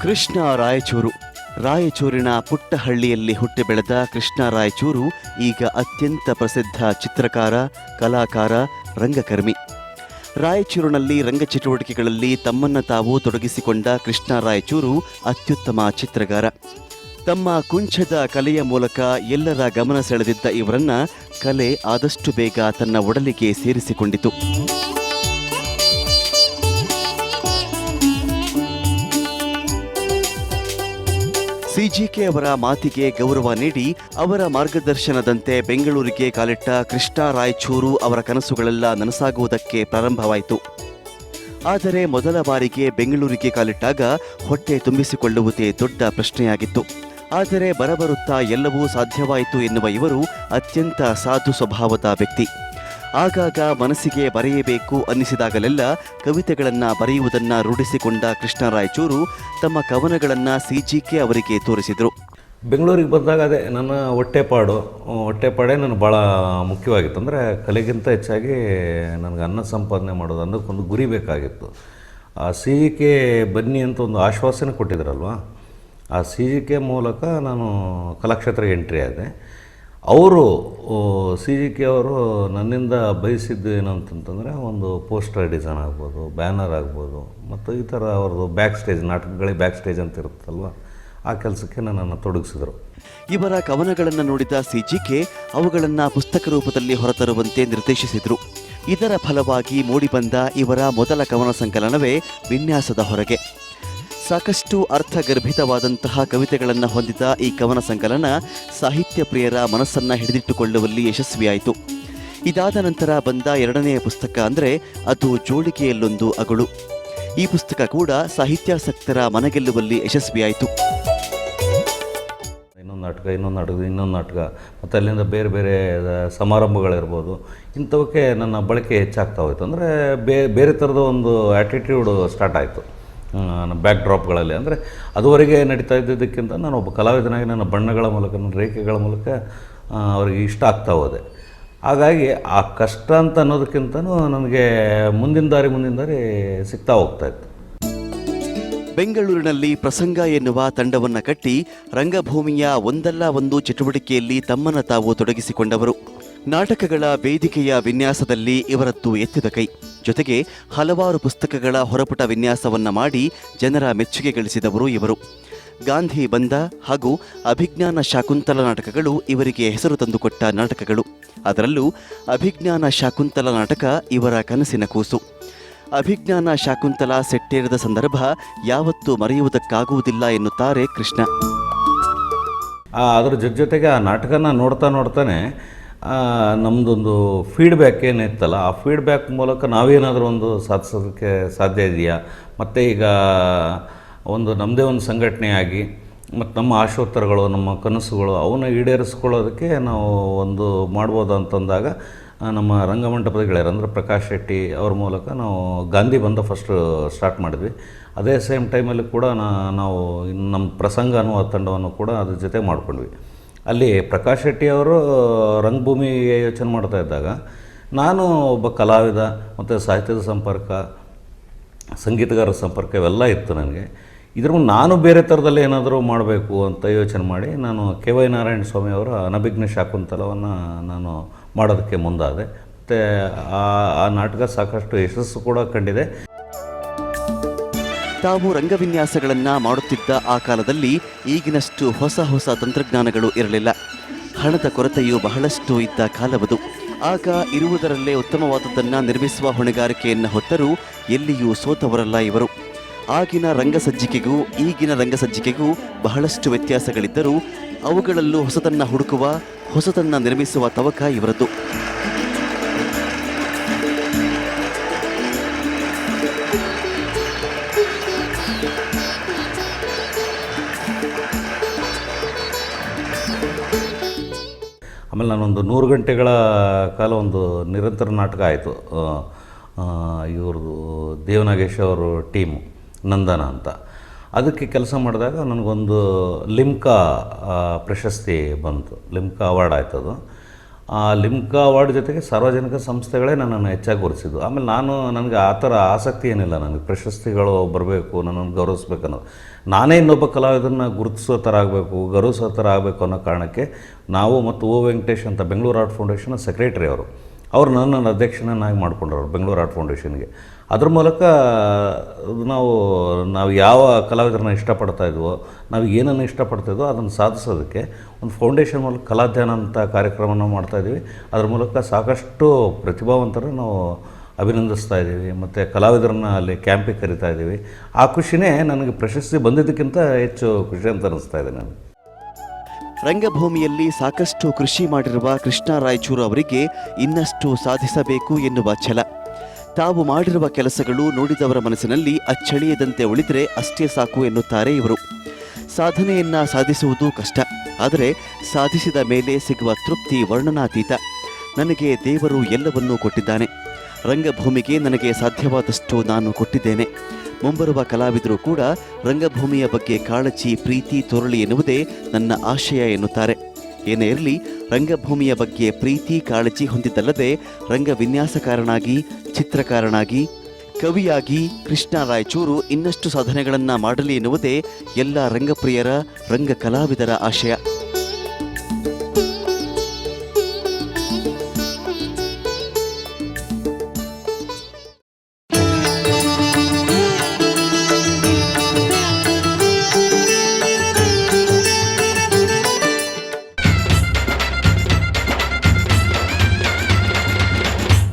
ಕೃಷ್ಣ ರಾಯಚೂರು. ರಾಯಚೂರಿನ ಪುಟ್ಟ ಹಳ್ಳಿಯಲ್ಲಿ ಹುಟ್ಟಿ ಬೆಳೆದ ಕೃಷ್ಣ ರಾಯಚೂರು ಈಗ ಅತ್ಯಂತ ಪ್ರಸಿದ್ಧ ಚಿತ್ರಕಾರ, ಕಲಾಕಾರ, ರಂಗಕರ್ಮಿ. ರಾಯಚೂರಿನಲ್ಲಿ ರಂಗ ಚಟುವಟಿಕೆಗಳಲ್ಲಿ ತಮ್ಮನ್ನು ತಾವು ತೊಡಗಿಸಿಕೊಂಡ ಕೃಷ್ಣ ರಾಯಚೂರು ಅತ್ಯುತ್ತಮ ಚಿತ್ರಗಾರ. ತಮ್ಮ ಕುಂಚದ ಕಲೆಯ ಮೂಲಕ ಎಲ್ಲರ ಗಮನ ಸೆಳೆದಿದ್ದ ಇವರನ್ನ ಕಲೆ ಆದಷ್ಟು ಬೇಗ ತನ್ನ ಒಡಲಿಗೆ ಸೇರಿಸಿಕೊಂಡಿತು. ಸಿಜಿಕೆ ಅವರ ಮಾತಿಗೆ ಗೌರವ ನೀಡಿ ಅವರ ಮಾರ್ಗದರ್ಶನದಂತೆ ಬೆಂಗಳೂರಿಗೆ ಕಾಲಿಟ್ಟ ಕೃಷ್ಣ ರಾಯಚೂರು ಅವರ ಕನಸುಗಳೆಲ್ಲ ನನಸಾಗುವುದಕ್ಕೆ ಪ್ರಾರಂಭವಾಯಿತು. ಆದರೆ ಮೊದಲ ಬಾರಿಗೆ ಬೆಂಗಳೂರಿಗೆ ಕಾಲಿಟ್ಟಾಗ ಹೊಟ್ಟೆ ತುಂಬಿಸಿಕೊಳ್ಳುವುದೇ ದೊಡ್ಡ ಪ್ರಶ್ನೆಯಾಗಿತ್ತು. ಆದರೆ ಬರಬರುತ್ತಾ ಎಲ್ಲವೂ ಸಾಧ್ಯವಾಯಿತು ಎನ್ನುವ ಇವರು ಅತ್ಯಂತ ಸಾಧು ಸ್ವಭಾವದ ವ್ಯಕ್ತಿ. ಆಗಾಗ ಮನಸ್ಸಿಗೆ ಬರೆಯಬೇಕು ಅನ್ನಿಸಿದಾಗಲೆಲ್ಲ ಕವಿತೆಗಳನ್ನು ಬರೆಯುವುದನ್ನು ರೂಢಿಸಿಕೊಂಡ ಕೃಷ್ಣ ರಾಯಚೂರು ತಮ್ಮ ಕವನಗಳನ್ನು ಸಿಜಿಕೆ ಅವರಿಗೆ ತೋರಿಸಿದರು. ಬೆಂಗಳೂರಿಗೆ ಬಂದಾಗ ಅದೇ ನನ್ನ ಹೊಟ್ಟೆಪಾಡೇ ನನಗೆ ಭಾಳ ಮುಖ್ಯವಾಗಿತ್ತು. ಅಂದರೆ ಕಲೆಗಿಂತ ಹೆಚ್ಚಾಗಿ ನನಗೆ ಅನ್ನ ಸಂಪಾದನೆ ಮಾಡೋದು ಅದಕ್ಕೊಂದು ಗುರಿ ಬೇಕಾಗಿತ್ತು. ಆ ಸಿಜಿಕೆ ಬನ್ನಿ ಅಂತ ಒಂದು ಆಶ್ವಾಸನೆ ಕೊಟ್ಟಿದ್ರಲ್ವ, ಆ ಸಿಜಿಕೆ ಮೂಲಕ ನಾನು ಕಲಾಕ್ಷೇತ್ರಕ್ಕೆ ಎಂಟ್ರಿ ಆದೆ. ಅವರು ಸಿಜಿಕೆ ಅವರು ನನ್ನಿಂದ ಬಯಸಿದ್ದು ಏನು ಅಂತಂತಂದರೆ ಒಂದು ಪೋಸ್ಟರ್ ಡಿಸೈನ್ ಆಗ್ಬೋದು, ಬ್ಯಾನರ್ ಆಗ್ಬೋದು, ಮತ್ತು ಈ ಥರ ಅವ್ರದ್ದು ಬ್ಯಾಕ್ ಸ್ಟೇಜ್, ನಾಟಕಗಳಿಗೆ ಬ್ಯಾಕ್ ಸ್ಟೇಜ್ ಅಂತ ಇರುತ್ತಲ್ವ, ಆ ಕೆಲಸಕ್ಕೆ ನನ್ನನ್ನು ತೊಡಗಿಸಿದರು. ಇವರ ಕವನಗಳನ್ನು ನೋಡಿದ ಸಿಜಿಕೆ ಅವುಗಳನ್ನು ಪುಸ್ತಕ ರೂಪದಲ್ಲಿ ಹೊರತರುವಂತೆ ನಿರ್ದೇಶಿಸಿದರು. ಇದರ ಫಲವಾಗಿ ಮೂಡಿಬಂದ ಇವರ ಮೊದಲ ಕವನ ಸಂಕಲನವೇ ವಿನ್ಯಾಸದ ಹೊರಗೆ. ಸಾಕಷ್ಟು ಅರ್ಥಗರ್ಭಿತವಾದಂತಹ ಕವಿತೆಗಳನ್ನು ಹೊಂದಿದ ಈ ಕವನ ಸಂಕಲನ ಸಾಹಿತ್ಯ ಪ್ರಿಯರ ಮನಸ್ಸನ್ನು ಹಿಡಿದಿಟ್ಟುಕೊಳ್ಳುವಲ್ಲಿ ಯಶಸ್ವಿಯಾಯಿತು. ಇದಾದ ನಂತರ ಬಂದ ಎರಡನೆಯ ಪುಸ್ತಕ ಅಂದರೆ ಅದು ಜೋಳಿಗೆಯಲ್ಲೊಂದು ಅಗಳು. ಈ ಪುಸ್ತಕ ಕೂಡ ಸಾಹಿತ್ಯಾಸಕ್ತರ ಮನಗೆಲ್ಲುವಲ್ಲಿ ಯಶಸ್ವಿಯಾಯಿತು. ಇನ್ನೊಂದು ನಾಟಕ ಮತ್ತು ಅಲ್ಲಿಂದ ಬೇರೆ ಬೇರೆ ಸಮಾರಂಭಗಳಿರ್ಬೋದು, ಇಂಥವಕ್ಕೆ ನನ್ನ ಬಳಕೆ ಹೆಚ್ಚಾಗ್ತಾ ಹೋಯಿತು. ಅಂದರೆ ಬೇರೆ ಥರದ ಒಂದು ಆ್ಯಟಿಟ್ಯೂಡು ಸ್ಟಾರ್ಟ್ ಆಯಿತು ಬ್ಯಾಕ್ ಡ್ರಾಪ್ಗಳಲ್ಲಿ. ಅಂದರೆ ಅದುವರೆಗೆ ನಡೀತಾ ಇದ್ದಿದ್ದಕ್ಕಿಂತ ನಾನು ಒಬ್ಬ ಕಲಾವಿದನಾಗಿ ನನ್ನ ಬಣ್ಣಗಳ ಮೂಲಕ, ನನ್ನ ರೇಖೆಗಳ ಮೂಲಕ ಅವರಿಗೆ ಇಷ್ಟ ಆಗ್ತಾ ಹೋದೆ. ಹಾಗಾಗಿ ಆ ಕಷ್ಟ ಅಂತ ಅನ್ನೋದಕ್ಕಿಂತನೂ ನನಗೆ ಮುಂದಿನ ದಾರಿ ಸಿಗ್ತಾ ಹೋಗ್ತಾಯಿತ್ತು. ಬೆಂಗಳೂರಿನಲ್ಲಿ ಪ್ರಸಂಗ ಎನ್ನುವ ತಂಡವನ್ನು ಕಟ್ಟಿ ರಂಗಭೂಮಿಯ ಒಂದಲ್ಲ ಒಂದು ಚಟುವಟಿಕೆಯಲ್ಲಿ ತಮ್ಮನ್ನು ತಾವು ತೊಡಗಿಸಿಕೊಂಡವರು. ನಾಟಕಗಳ ವೇದಿಕೆಯ ವಿನ್ಯಾಸದಲ್ಲಿ ಇವರದ್ದು ಎತ್ತಿದ ಕೈ. ಜೊತೆಗೆ ಹಲವಾರು ಪುಸ್ತಕಗಳ ಹೊರಪುಟ ವಿನ್ಯಾಸವನ್ನ ಮಾಡಿ ಜನರ ಮೆಚ್ಚುಗೆ ಗಳಿಸಿದವರು ಇವರು. ಗಾಂಧಿ ಬಂದ ಹಾಗೂ ಅಭಿಜ್ಞಾನ ಶಾಕುಂತಲ ನಾಟಕಗಳು ಇವರಿಗೆ ಹೆಸರು ತಂದುಕೊಟ್ಟ ನಾಟಕಗಳು. ಅದರಲ್ಲೂ ಅಭಿಜ್ಞಾನ ಶಾಕುಂತಲ ನಾಟಕ ಇವರ ಕನಸಿನ ಕೂಸು. ಅಭಿಜ್ಞಾನ ಶಾಕುಂತಲ ಸೆಟ್ಟೇರಿದ ಸಂದರ್ಭ ಯಾವತ್ತೂ ಮರೆಯುವುದಕ್ಕಾಗುವುದಿಲ್ಲ ಎನ್ನುತ್ತಾರೆ ಕೃಷ್ಣ. ಅದರ ಜೊತೆಗೆ ಆ ನಾಟಕನ ನೋಡ್ತಾನೆ ನಮ್ಮದೊಂದು ಫೀಡ್ಬ್ಯಾಕ್ ಏನಿತ್ತಲ್ಲ, ಆ ಫೀಡ್ಬ್ಯಾಕ್ ಮೂಲಕ ನಾವೇನಾದರೂ ಒಂದು ಸಾಧಿಸೋದಕ್ಕೆ ಸಾಧ್ಯ ಇದೆಯಾ, ಮತ್ತು ಈಗ ಒಂದು ನಮ್ಮದೇ ಒಂದು ಸಂಘಟನೆಯಾಗಿ ಮತ್ತು ನಮ್ಮ ಆಶೋತ್ತರಗಳು, ನಮ್ಮ ಕನಸುಗಳು ಅವನ್ನ ಈಡೇರಿಸ್ಕೊಳ್ಳೋದಕ್ಕೆ ನಾವು ಒಂದು ಮಾಡ್ಬೋದು ಅಂತಂದಾಗ ನಮ್ಮ ರಂಗಮಂಟಪದ ಗೆಳೆಯರು ಅಂದರೆ ಪ್ರಕಾಶ್ ಶೆಟ್ಟಿ ಅವ್ರ ಮೂಲಕ ನಾವು ಗಾಂಧಿ ಬಂದ ಫಸ್ಟ್ ಸ್ಟಾರ್ಟ್ ಮಾಡಿದ್ವಿ. ಅದೇ ಸೇಮ್ ಟೈಮಲ್ಲಿ ಕೂಡ ನಾವು ನಮ್ಮ ಪ್ರಸಂಗ ಅನ್ನುವ ತಂಡವನ್ನು ಕೂಡ ಅದ್ರ ಜೊತೆ ಮಾಡ್ಕೊಂಡ್ವಿ. ಅಲ್ಲಿ ಪ್ರಕಾಶ್ ಶೆಟ್ಟಿ ಅವರು ರಂಗಭೂಮಿಗೆ ಯೋಚನೆ ಮಾಡ್ತಾ ಇದ್ದಾಗ ನಾನು ಒಬ್ಬ ಕಲಾವಿದ ಮತ್ತು ಸಾಹಿತ್ಯದ ಸಂಪರ್ಕ, ಸಂಗೀತಗಾರರ ಸಂಪರ್ಕ ಇವೆಲ್ಲ ಇತ್ತು ನನಗೆ. ಇದ್ರ ನಾನು ಬೇರೆ ಥರದಲ್ಲಿ ಏನಾದರೂ ಮಾಡಬೇಕು ಅಂತ ಯೋಚನೆ ಮಾಡಿ ನಾನು ಕೆ.ವೈ. ನಾರಾಯಣ ಸ್ವಾಮಿ ಅವರ ಅನಭಿಜ್ಞ ಶಾಕುಂತಲವನ್ನು ನಾನು ಮಾಡೋದಕ್ಕೆ ಮುಂದಾದೆ. ಮತ್ತು ಆ ನಾಟಕ ಸಾಕಷ್ಟು ಯಶಸ್ಸು ಕೂಡ ಕಂಡಿದೆ. ತಾವು ರಂಗವಿನ್ಯಾಸಗಳನ್ನು ಮಾಡುತ್ತಿದ್ದ ಆ ಕಾಲದಲ್ಲಿ ಈಗಿನಷ್ಟು ಹೊಸ ತಂತ್ರಜ್ಞಾನಗಳು ಇರಲಿಲ್ಲ. ಹಣದ ಕೊರತೆಯು ಬಹಳಷ್ಟು ಇದ್ದ ಕಾಲವದು. ಆಗ ಇರುವುದರಲ್ಲೇ ಉತ್ತಮವಾದದ್ದನ್ನು ನಿರ್ಮಿಸುವ ಹೊಣೆಗಾರಿಕೆಯನ್ನು ಹೊತ್ತರೂ ಎಲ್ಲಿಯೂ ಸೋತವರಲ್ಲ ಇವರು. ಆಗಿನ ರಂಗಸಜ್ಜಿಕೆಗೂ ಈಗಿನ ರಂಗಸಜ್ಜಿಕೆಗೂ ಬಹಳಷ್ಟು ವ್ಯತ್ಯಾಸಗಳಿದ್ದರೂ ಅವುಗಳಲ್ಲೂ ಹೊಸತನ್ನು ಹುಡುಕುವ, ಹೊಸತನ್ನು ನಿರ್ಮಿಸುವ ತವಕ ಇವರದ್ದು. ಆಮೇಲೆ ನಾನೊಂದು 100 ಗಂಟೆಗಳ ಕಾಲ ಒಂದು ನಿರಂತರ ನಾಟಕ ಆಯಿತು. ಇವ್ರದ್ದು ದೇವನಾಗೇಶ್ ಅವರು ಟೀಮು ನಂದನ ಅಂತ. ಅದಕ್ಕೆ ಕೆಲಸ ಮಾಡಿದಾಗ ನನಗೊಂದು ಲಿಮ್ಕಾ ಪ್ರಶಸ್ತಿ ಬಂತು, ಲಿಮ್ಕಾ ಅವಾರ್ಡ್ ಆಯ್ತದು. ಆ ಲಿಮ್ಕಾ ಅವಾರ್ಡ್ ಜೊತೆಗೆ ಸಾರ್ವಜನಿಕ ಸಂಸ್ಥೆಗಳೇ ನನ್ನನ್ನು ಹೆಚ್ಚಾಗಿ ಗುರುತಿಸಿದ್ದು. ಆಮೇಲೆ ನನಗೆ ಆ ಥರ ಆಸಕ್ತಿ ಏನಿಲ್ಲ, ನನಗೆ ಪ್ರಶಸ್ತಿಗಳು ಬರಬೇಕು, ನನ್ನನ್ನು ಗೌರವಿಸ್ಬೇಕು ಅನ್ನೋದು. ನಾನೇ ಇನ್ನೊಬ್ಬ ಕಲಾವಿದರನ್ನ ಗುರುತಿಸೋ ಥರ ಆಗಬೇಕು, ಗೌರವಿಸೋ ಥರ ಆಗಬೇಕು ಅನ್ನೋ ಕಾರಣಕ್ಕೆ ನಾವು ಮತ್ತು ಓ ವೆಂಕಟೇಶ್ ಅಂತ ಬೆಂಗಳೂರು ಆರ್ಟ್ ಫೌಂಡೇಶನ್ ಸೆಕ್ರೆಟರಿ ಅವರು ನನ್ನನ್ನು ಅಧ್ಯಕ್ಷನನ್ನಾಗಿ ಮಾಡ್ಕೊಂಡ್ರವ್ರು ಬೆಂಗಳೂರು ಆರ್ಟ್ ಫೌಂಡೇಶನ್ಗೆ. ಅದ್ರ ಮೂಲಕ ನಾವು ಯಾವ ಕಲಾವಿದರನ್ನ ಇಷ್ಟಪಡ್ತಾ ಇದ್ವೋ, ನಾವು ಏನನ್ನು ಇಷ್ಟಪಡ್ತಾಯಿದ್ವೋ ಅದನ್ನು ಸಾಧಿಸೋದಕ್ಕೆ ಒಂದು ಫೌಂಡೇಶನ್ ಮೂಲಕ ಕಲಾಧ್ಯಾನ ಅಂತ ಕಾರ್ಯಕ್ರಮನ ಮಾಡ್ತಾಯಿದ್ದೀವಿ. ಅದ್ರ ಮೂಲಕ ಸಾಕಷ್ಟು ಪ್ರತಿಭಾವಂತರು ನಾವು ಅಭಿನಂದಿಸ್ತಾ ಇದ್ದೀವಿ ಮತ್ತು ಕಲಾವಿದರನ್ನ ಅಲ್ಲಿ ಕ್ಯಾಂಪಿಗೆ ಕರಿತಾ ಇದ್ದೀವಿ. ಆ ಖುಷಿನೇ ನನಗೆ ಪ್ರಶಸ್ತಿ ಬಂದಿದ್ದಕ್ಕಿಂತ ಹೆಚ್ಚು ಖುಷಿ ಅಂತ ಅನ್ನಿಸ್ತಾ ಇದೆ ನನಗೆ. ರಂಗಭೂಮಿಯಲ್ಲಿ ಸಾಕಷ್ಟು ಕೃಷಿ ಮಾಡಿರುವ ಕೃಷ್ಣ ರಾಯಚೂರು ಅವರಿಗೆ ಇನ್ನಷ್ಟು ಸಾಧಿಸಬೇಕು ಎನ್ನುವ ಛಲ. ತಾವು ಮಾಡಿರುವ ಕೆಲಸಗಳು ನೋಡಿದವರ ಮನಸ್ಸಿನಲ್ಲಿ ಅಚ್ಚಳಿಯದಂತೆ ಉಳಿದರೆ ಅಷ್ಟೇ ಸಾಕು ಎನ್ನುತ್ತಾರೆ ಇವರು. ಸಾಧನೆಯನ್ನ ಸಾಧಿಸುವುದು ಕಷ್ಟ, ಆದರೆ ಸಾಧಿಸಿದ ಮೇಲೆ ಸಿಗುವ ತೃಪ್ತಿ ವರ್ಣನಾತೀತ. ನನಗೆ ದೇವರು ಎಲ್ಲವನ್ನೂ ಕೊಟ್ಟಿದ್ದಾನೆ. ರಂಗಭೂಮಿಗೆ ನನಗೆ ಸಾಧ್ಯವಾದಷ್ಟು ನಾನು ಕೊಟ್ಟಿದ್ದೇನೆ. ಮುಂಬರುವ ಕಲಾವಿದರು ಕೂಡ ರಂಗಭೂಮಿಯ ಬಗ್ಗೆ ಕಾಳಜಿ, ಪ್ರೀತಿ ತೋರಲಿ ಎನ್ನುವುದೇ ನನ್ನ ಆಶಯ ಎನ್ನುತ್ತಾರೆ. ಏನೇ ಇರಲಿ, ರಂಗಭೂಮಿಯ ಬಗ್ಗೆ ಪ್ರೀತಿ ಕಾಳಜಿ ಹೊಂದಿದ್ದಲ್ಲದೆ ರಂಗ ವಿನ್ಯಾಸಕಾರನಾಗಿ, ಚಿತ್ರಕಾರನಾಗಿ, ಕವಿಯಾಗಿ ಕೃಷ್ಣ ರಾಯಚೂರು ಇನ್ನಷ್ಟು ಸಾಧನೆಗಳನ್ನು ಮಾಡಲಿ ಎನ್ನುವುದೇ ಎಲ್ಲ ರಂಗಪ್ರಿಯರ, ರಂಗ ಕಲಾವಿದರ ಆಶಯ.